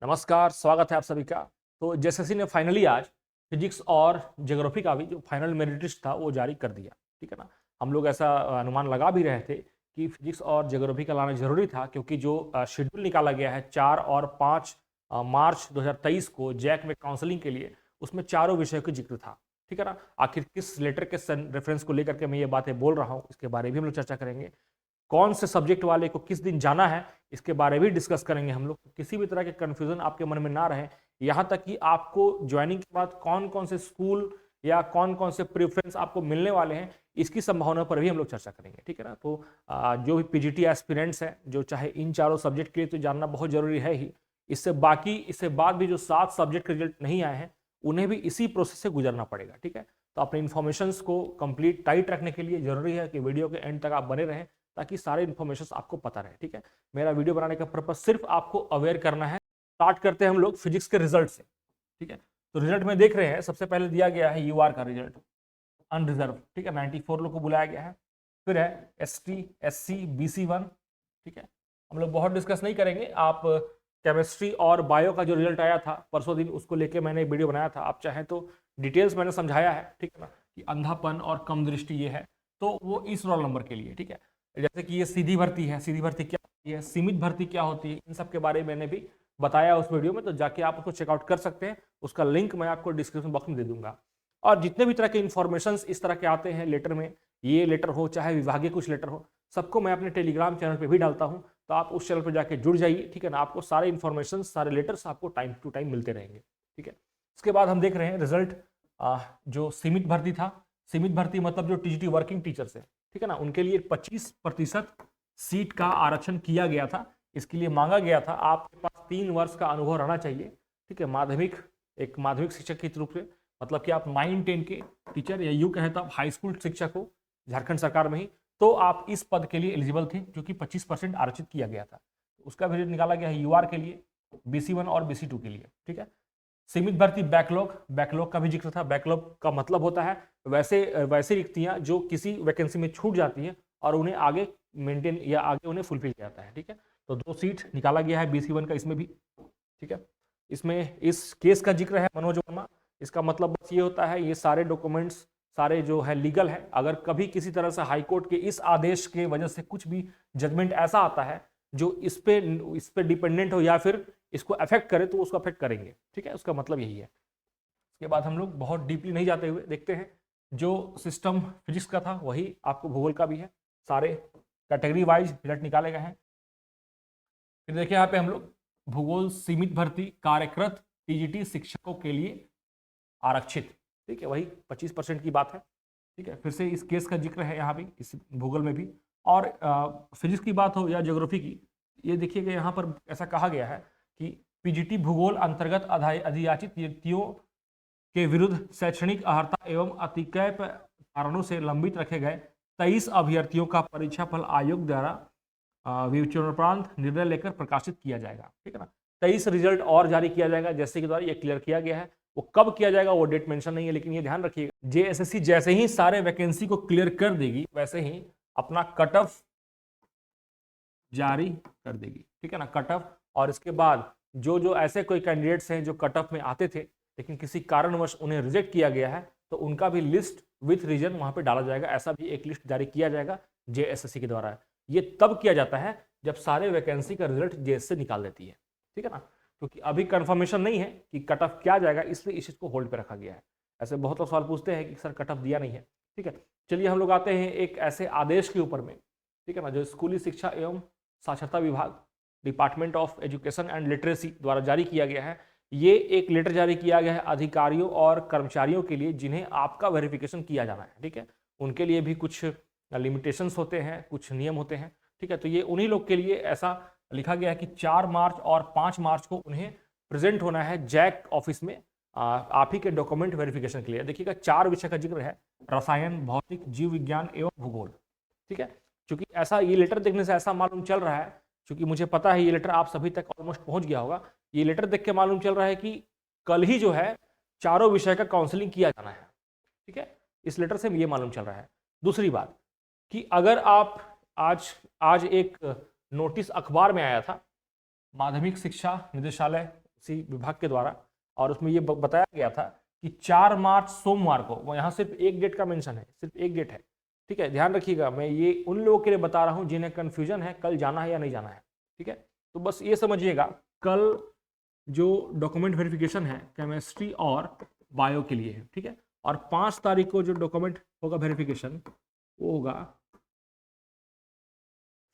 नमस्कार, स्वागत है आप सभी का। तो जेएसएससी ने फाइनली आज फिजिक्स और ज्योग्राफी का भी जो फाइनल मेरिट लिस्ट था वो जारी कर दिया। ठीक है ना। हम लोग ऐसा अनुमान लगा भी रहे थे कि फिजिक्स और ज्योग्राफी का लाना जरूरी था, क्योंकि जो शेड्यूल निकाला गया है 4 और 5 मार्च 2023 को जैक में काउंसलिंग के लिए, उसमें चारों विषयों का जिक्र था। ठीक है ना। आखिर किस लेटर के रेफरेंस को लेकर के मैं ये बातें बोल रहा हूँ, इसके बारे में भी हम लोग चर्चा करेंगे। कौन से सब्जेक्ट वाले को किस दिन जाना है, इसके बारे में भी डिस्कस करेंगे हम लोग। किसी भी तरह के कंफ्यूजन आपके मन में ना रहे, यहाँ तक कि आपको ज्वाइनिंग के बाद कौन कौन से स्कूल या कौन कौन से प्रेफरेंस आपको मिलने वाले हैं, इसकी संभावना पर भी हम लोग चर्चा करेंगे। ठीक है ना। तो जो भी पीजीटी एस्पिरेंट्स हैं, जो चाहे इन चारों सब्जेक्ट के लिए तो जानना बहुत जरूरी है ही, इससे बाद भी जो 7 सब्जेक्ट के रिजल्ट नहीं आए हैं, उन्हें भी इसी प्रोसेस से गुजरना पड़ेगा। ठीक है। तो अपने इन्फॉर्मेशन को कंप्लीट टाइट रखने के लिए जरूरी है कि वीडियो के एंड तक आप बने रहें, ताकि सारे इन्फॉर्मेशन आपको पता रहे। ठीक है। मेरा वीडियो बनाने का पर्पज सिर्फ आपको अवेयर करना है। स्टार्ट करते हैं हम लोग फिजिक्स के रिजल्ट से। ठीक है। तो रिजल्ट में देख रहे हैं, सबसे पहले दिया गया है यूआर का रिजल्ट अनरिजर्व। ठीक है। 94 लोग को बुलाया गया है। फिर है एसटी, एससी, BC1। ठीक है। हम लोग बहुत डिस्कस नहीं करेंगे। आप केमिस्ट्री और बायो का जो रिजल्ट आया था परसों दिन, उसको लेके मैंने एक वीडियो बनाया था। आप चाहें तो डिटेल्स मैंने समझाया है। ठीक है ना, कि अंधापन और कम दृष्टि ये है, तो वो इस रोल नंबर के लिए। ठीक है। जैसे कि ये सीधी भर्ती है, सीधी भर्ती क्या होती है, सीमित भर्ती क्या होती है, इन सब के बारे में मैंने भी बताया उस वीडियो में, तो जाके आप उसको चेकआउट कर सकते हैं। उसका लिंक मैं आपको डिस्क्रिप्शन बॉक्स में दे दूंगा। और जितने भी तरह के इन्फॉर्मेशन इस तरह के आते हैं लेटर में, ये लेटर हो चाहे विभागीय कुछ लेटर हो, सबको मैं अपने टेलीग्राम चैनल पे भी डालता हूँ। तो आप उस चैनल पर जाके जुड़ जाइए। ठीक है ना। आपको सारे इन्फॉर्मेशन, सारे लेटर्स आपको टाइम टू टाइम मिलते रहेंगे। ठीक है। उसके बाद हम देख रहे हैं रिजल्ट जो सीमित भर्ती था। सीमित भर्ती मतलब जो टीजीटी वर्किंग टीचर्स है, ठीक है ना, उनके लिए 25% सीट का आरक्षण किया गया था। इसके लिए मांगा गया था आपके पास 3 वर्ष का अनुभव रहना चाहिए। ठीक है। एक माध्यमिक शिक्षक के रूप से, मतलब कि आप 9-10 के टीचर, या यूं कहें तो आप हाई स्कूल शिक्षक हो झारखंड सरकार में ही, तो आप इस पद के लिए एलिजिबल थे, जो कि 25% आरक्षित किया गया था। उसका भी निकाला गया है यूआर के लिए, BC1 और BC2 के लिए। ठीक है। सीमित भर्ती बैकलॉग का भी जिक्र था। बैकलॉग का मतलब होता है वैसे रिक्तियां जो किसी वैकेंसी में छूट जाती हैं और उन्हें आगे मेंटेन या आगे उन्हें फुलफिल किया जाता है। ठीक है। तो 2 सीट निकाला गया है BC1 का, इसमें भी। ठीक है। इसमें इस केस का जिक्र है मनोज वर्मा। इसका मतलब बस ये होता है, ये सारे डॉक्यूमेंट्स सारे जो है लीगल है। अगर कभी किसी तरह से हाईकोर्ट के इस आदेश के वजह से कुछ भी जजमेंट ऐसा आता है जो इस पे डिपेंडेंट हो या फिर इसको अफेक्ट करे, तो उसको अफेक्ट करेंगे। ठीक है। उसका मतलब यही है। उसके बाद हम लोग बहुत डीपली नहीं जाते हुए देखते हैं, जो सिस्टम फिजिक्स का था वही आपको भूगोल का भी है। सारे कैटेगरी वाइज रिजल्ट निकाले गए हैं। फिर देखिए यहाँ पे हम लोग भूगोल सीमित भर्ती कार्यरत टीजीटी शिक्षकों के लिए आरक्षित। ठीक है। वही 25% की बात है। ठीक है। फिर से इस केस का जिक्र है यहाँ भी, इस भूगोल में भी। और फिजिक्स की बात हो या ज्योग्राफी की, ये देखिएगा यहाँ पर ऐसा कहा गया है कि पीजीटी भूगोल अंतर्गत अधियाचित रिक्तियों के विरुद्ध शैक्षणिक अर्हता एवं अतिकय कारणों से लंबित रखे गए 23 अभ्यर्थियों का परीक्षा फल आयोग द्वारा विवेचनोपरांत निर्णय लेकर प्रकाशित किया जाएगा। ठीक है ना। 23 रिजल्ट और जारी किया जाएगा, जैसे के द्वारा ये क्लियर किया गया है। वो कब किया जाएगा वो डेट मेंशन नहीं है, लेकिन ये ध्यान रखिएगा, जेएसएससी जैसे ही सारे वैकेंसी को क्लियर कर देगी, वैसे ही अपना कट ऑफ जारी कर देगी। ठीक है ना। कट ऑफ, और इसके बाद जो जो ऐसे कोई कैंडिडेट्स हैं जो कट ऑफ में आते थे लेकिन किसी कारणवश उन्हें रिजेक्ट किया गया है, तो उनका भी लिस्ट विथ रीजन वहां पे डाला जाएगा। ऐसा भी एक लिस्ट जारी किया जाएगा जेएसएससी के द्वारा। ये तब किया जाता है जब सारे वैकेंसी का रिजल्ट जेएसएससी निकाल देती है। ठीक है ना। क्योंकि अभी कंफर्मेशन नहीं है कि कट ऑफ क्या जाएगा, इसलिए इस चीज को होल्ड पे रखा गया है। ऐसे बहुत लोग सवाल पूछते हैं कि सर कट ऑफ दिया नहीं है। ठीक है। चलिए हम लोग आते हैं एक ऐसे आदेश के ऊपर में, ठीक है ना, जो स्कूली शिक्षा एवं साक्षरता विभाग, department of education and literacy द्वारा जारी किया गया है। ये एक लेटर जारी किया गया है अधिकारियों और कर्मचारियों के लिए जिन्हें आपका वेरिफिकेशन किया जाना है। ठीक है। उनके लिए भी कुछ लिमिटेशंस होते हैं, कुछ नियम होते हैं। ठीक है। तो ये उन्हीं लोग के लिए ऐसा लिखा गया है कि 4 मार्च और 5 मार्च को उन्हें प्रेजेंट होना है जैक ऑफिस में आप ही के डॉक्यूमेंट वेरिफिकेशन के लिए। देखिएगा 4 विषय का जिक्र है, रसायन, भौतिक, जीव विज्ञान एवं भूगोल। ठीक है। क्योंकि ऐसा ये लेटर देखने से ऐसा मालूम चल रहा है, क्योंकि मुझे पता है ये लेटर आप सभी तक ऑलमोस्ट पहुंच गया होगा, ये लेटर देख के मालूम चल रहा है कि कल ही जो है चारों विषय का काउंसलिंग किया जाना है। ठीक है। इस लेटर से ये मालूम चल रहा है। दूसरी बात कि अगर आप आज एक नोटिस अखबार में आया था, माध्यमिक शिक्षा निदेशालय किसी विभाग के द्वारा, और उसमें ये बताया गया था कि 4 मार्च सोमवार को, वो यहाँ सिर्फ एक डेट का मेंशन है, सिर्फ एक डेट है, ठीक है, ध्यान रखिएगा। मैं ये उन लोगों के लिए बता रहा हूँ जिन्हें कंफ्यूजन है कल जाना है या नहीं जाना है, ठीक है। तो बस ये समझिएगा, कल जो डॉक्यूमेंट वेरिफिकेशन है केमिस्ट्री और बायो के लिए है, ठीक है। और 5 तारीख को जो डॉक्यूमेंट होगा वेरिफिकेशन, वो होगा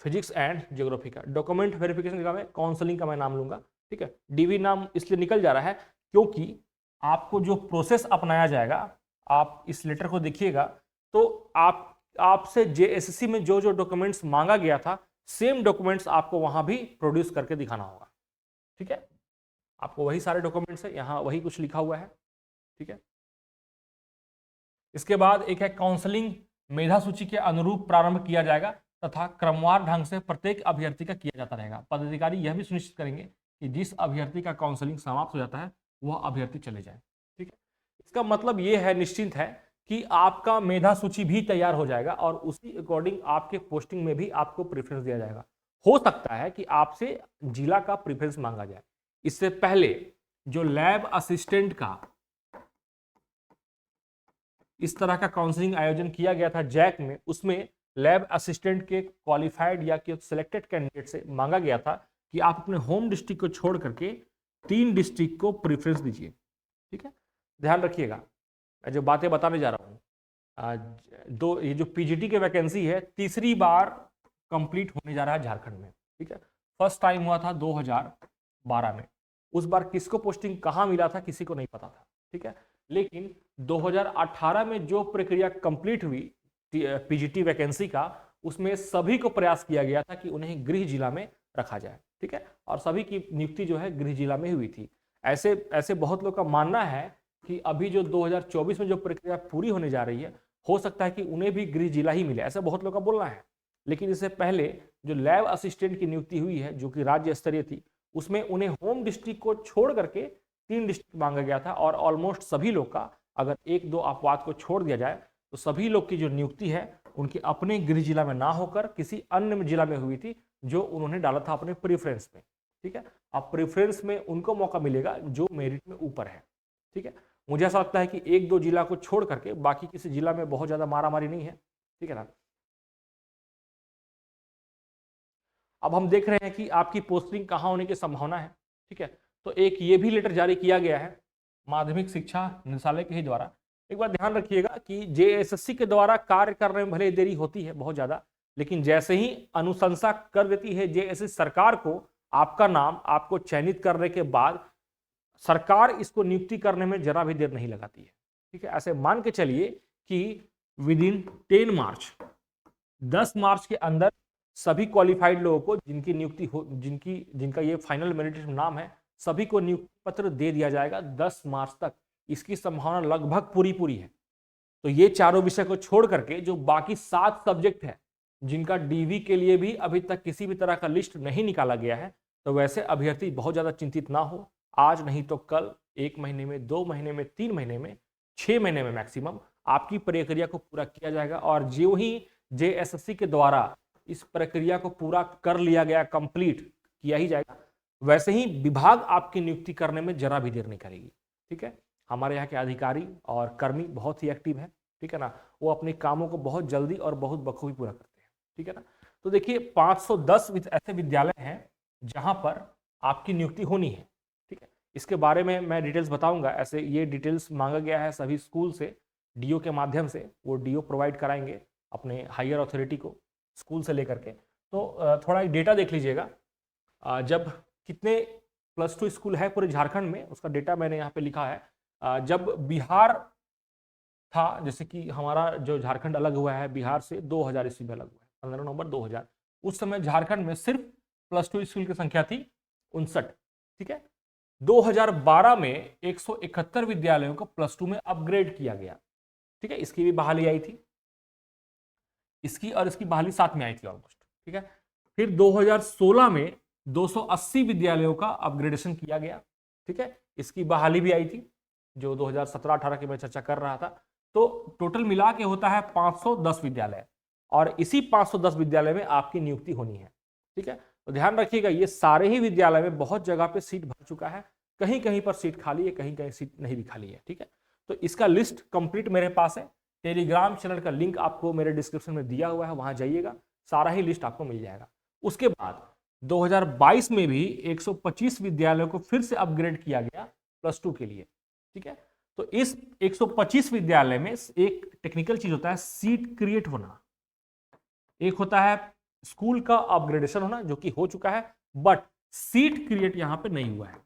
फिजिक्स एंड ज्योग्राफी का। डॉक्यूमेंट वेरिफिकेशन का मैं काउंसलिंग का मैं नाम लूंगा, ठीक है। डीवी नाम इसलिए निकल जा रहा है क्योंकि आपको जो प्रोसेस अपनाया जाएगा, आप इस लेटर को देखिएगा तो आपसे जेएसएससी में जो जो डॉक्यूमेंट्स मांगा गया था, सेम डॉक्यूमेंट्स आपको वहां भी प्रोड्यूस करके दिखाना होगा, ठीक है। आपको वही सारे डॉक्यूमेंट्स है, यहां वही कुछ लिखा हुआ है, ठीक है। इसके बाद एक है काउंसलिंग, मेधा सूची के अनुरूप प्रारंभ किया जाएगा तथा क्रमवार ढंग से प्रत्येक अभ्यर्थी का किया जाता रहेगा। पदाधिकारी यह भी सुनिश्चित करेंगे कि जिस अभ्यर्थी का काउंसलिंग समाप्त हो जाता है वह अभ्यर्थी चले जाए, ठीक है। इसका मतलब यह है, निश्चिंत है कि आपका मेधा सूची भी तैयार हो जाएगा और उसी अकॉर्डिंग आपके पोस्टिंग में भी आपको प्रेफरेंस दिया जाएगा। हो सकता है कि आपसे जिला का प्रेफरेंस मांगा जाए। इससे पहले जो लैब असिस्टेंट का इस तरह का काउंसलिंग आयोजन किया गया था जैक में, उसमें लैब असिस्टेंट के क्वालिफाइड या कि सिलेक्टेड कैंडिडेट से मांगा गया था कि आप अपने होम डिस्ट्रिक्ट को छोड़ करके 3 डिस्ट्रिक्ट को प्रेफरेंस दीजिए, ठीक है। ध्यान रखिएगा, मैं जो बातें बताने जा रहा हूँ, ये जो पीजीटी की वैकेंसी है, तीसरी बार कंप्लीट होने जा रहा है झारखंड में, ठीक है। फर्स्ट टाइम हुआ था 2012 में, उस बार किसको पोस्टिंग कहाँ मिला था किसी को नहीं पता था, ठीक है। लेकिन 2018 में जो प्रक्रिया कंप्लीट हुई पीजीटी वैकेंसी का, उसमें सभी को प्रयास किया गया था कि उन्हें गृह जिला में रखा जाए, ठीक है। और सभी की नियुक्ति जो है गृह जिला में हुई थी। ऐसे बहुत लोग का मानना है कि अभी जो 2024 में जो प्रक्रिया पूरी होने जा रही है, हो सकता है कि उन्हें भी गृह जिला ही मिले, ऐसा बहुत लोग का बोलना है। लेकिन इससे पहले जो लैब असिस्टेंट की नियुक्ति हुई है, जो कि राज्य स्तरीय थी, उसमें उन्हें होम डिस्ट्रिक्ट को छोड़ करके 3 डिस्ट्रिक्ट मांगा गया था। और ऑलमोस्ट सभी लोग का, अगर 1-2 अपवाद को छोड़ दिया जाए, तो सभी लोग की जो नियुक्ति है उनके अपने गृह जिला में ना होकर किसी अन्य जिला में हुई थी, जो उन्होंने डाला था अपने प्रेफरेंस में, ठीक है। अब प्रेफरेंस में उनको मौका मिलेगा जो मेरिट में ऊपर है, ठीक है। मुझे ऐसा लगता है कि 1-2 जिला को छोड़ करके बाकी किसी जिला में बहुत ज्यादा मारामारी नहीं है, ठीक है ना। अब हम देख रहे हैं कि आपकी पोस्टिंग कहाँ होने की संभावना है, ठीक है। तो एक ये भी लेटर जारी किया गया है माध्यमिक शिक्षा निदेशालय के ही द्वारा। एक बार ध्यान रखिएगा कि जेएसएससी के द्वारा कार्य करने में भले देरी होती है बहुत ज्यादा, लेकिन जैसे ही अनुशंसा कर देती है जेएसएससी सरकार को, आपका नाम आपको चयनित करने के बाद सरकार इसको नियुक्ति करने में जरा भी देर नहीं लगाती है, ठीक है। ऐसे मान के चलिए कि विदिन 10 मार्च, 10 मार्च के अंदर सभी क्वालिफाइड लोगों को जिनकी नियुक्ति हो, जिनका ये फाइनल मेरिट नाम है, सभी को नियुक्ति पत्र दे दिया जाएगा 10 मार्च तक। इसकी संभावना लगभग पूरी है। तो ये चारों विषय को छोड़ करके जो बाकी 7 सब्जेक्ट है, जिनका डीवी के लिए भी अभी तक किसी भी तरह का लिस्ट नहीं निकाला गया है, तो वैसे अभ्यर्थी बहुत ज्यादा चिंतित ना हो। आज नहीं तो कल, 1 महीने में, 2 महीने में, 3 महीने में, 6 महीने में मैक्सिमम आपकी प्रक्रिया को पूरा किया जाएगा। और जो ही जेएसएससी के द्वारा इस प्रक्रिया को पूरा कर लिया गया, कंप्लीट किया ही जाएगा, वैसे ही विभाग आपकी नियुक्ति करने में जरा भी देर नहीं करेगी, ठीक है। हमारे यहाँ के अधिकारी और कर्मी बहुत ही एक्टिव है, ठीक है ना। वो अपने कामों को बहुत जल्दी और बहुत बखूबी पूरा करते हैं, ठीक है ना। तो देखिए 510 ऐसे विद्यालय हैं जहां पर आपकी नियुक्ति होनी है, ठीक है। इसके बारे में मैं डिटेल्स बताऊंगा। ऐसे ये डिटेल्स मांगा गया है सभी स्कूल से, डीओ के माध्यम से, वो डीओ प्रोवाइड कराएंगे अपने हायर अथॉरिटी को स्कूल से लेकर के। तो थोड़ा डेटा देख लीजिएगा, जब कितने +2 स्कूल है पूरे झारखंड में, उसका डेटा मैंने यहाँ पे लिखा है। जब बिहार था, जैसे कि हमारा जो झारखंड अलग हुआ है बिहार से 2000 ईस्वी में अलग हुआ है, 15 नवंबर 2000, उस समय झारखंड में सिर्फ +2 स्कूल की संख्या थी 59, ठीक है। 2012 में 171 विद्यालयों को +2 में अपग्रेड किया गया, ठीक है। इसकी भी बहाली आई थी, इसकी और इसकी बहाली साथ में आई थी ऑलमोस्ट, ठीक है। फिर 2016 में 280 विद्यालयों का अपग्रेडेशन किया गया, ठीक है। इसकी बहाली भी आई थी, जो 2017-18 की मैं चर्चा कर रहा था। तो टोटल मिला के होता है 510 विद्यालय, और इसी 510 विद्यालय में आपकी नियुक्ति होनी है, ठीक है। तो ध्यान रखिएगा, ये सारे ही विद्यालय में बहुत जगह पे सीट भर चुका है, कहीं कहीं पर सीट खाली है, कहीं कहीं सीट नहीं भी खाली है। ठीक है, तो इसका लिस्ट कंप्लीट मेरे पास है। टेलीग्राम चैनल का लिंक आपको मेरे डिस्क्रिप्शन में दिया हुआ है, वहां जाइएगा, सारा ही लिस्ट आपको मिल जाएगा। उसके बाद 2022 में भी 125 विद्यालयों को फिर से अपग्रेड किया गया +2 के लिए। ठीक है, तो इस 125 विद्यालय में एक टेक्निकल चीज होता है सीट क्रिएट होना, एक होता है स्कूल का अपग्रेडेशन होना जो कि हो चुका है, बट सीट क्रिएट यहां पे नहीं हुआ है।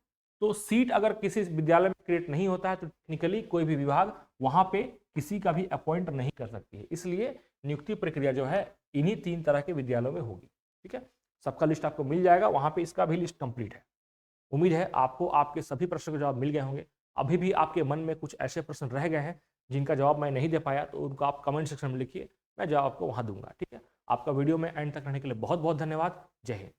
तो सीट अगर किसी विद्यालय में क्रिएट नहीं होता है तो टेक्निकली कोई भी विभाग वहां पे किसी का भी अपॉइंट नहीं कर सकती है, इसलिए नियुक्ति प्रक्रिया जो है इन्हीं 3 तरह के विद्यालयों में होगी। ठीक है, सबका लिस्ट आपको मिल जाएगा, वहां पे इसका भी लिस्ट कंप्लीट है। उम्मीद है आपको आपके सभी प्रश्नों के जवाब मिल गए होंगे। अभी भी आपके मन में कुछ ऐसे प्रश्न रह गए हैं जिनका जवाब मैं नहीं दे पाया, तो उनको आप कमेंट सेक्शन में लिखिए, मैं जवाब आपको वहां दूंगा। ठीक है, आपका वीडियो में एंड तक रहने के लिए बहुत बहुत धन्यवाद। जय हिंद।